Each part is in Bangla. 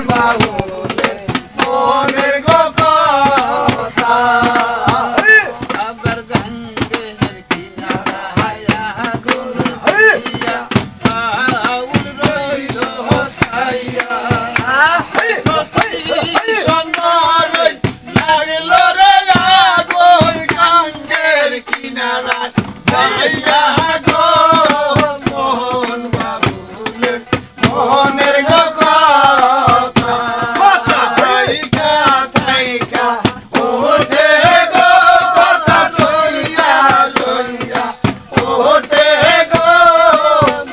বাউলে মনের গো কথা আবার গঙ্গের কিনারায় আগুন দিয়া বাউল রইল সাইয়া সুন্দর লাগল রে আগুন গঙ্গের কিনারায় গাইয়া গো মোহন বাবুলের মনের গো কথা কথা থাইকা থাইকা ওঠে গো কথা সইয়া সইয়া ওঠে গো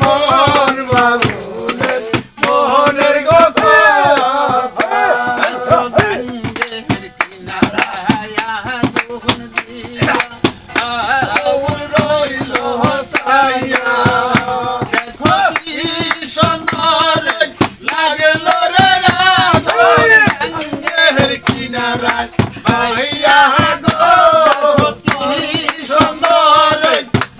মোহন বাবুলের মনের গো কথা গঙ্গের কিনারায় আগুন দিয়া বাউল রইল সাইয়া দেখো কি সুন্দর লাগল রে আগুন গঙ্গের কিনারায় ভাইয়া গো কি সুন্দর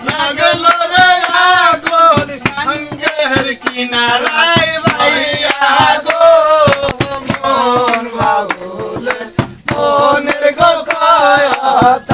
লাগল রে আগুন গঙ্গের কিনারায় ভাইয়া গো মন বাউলে মনের গো কথা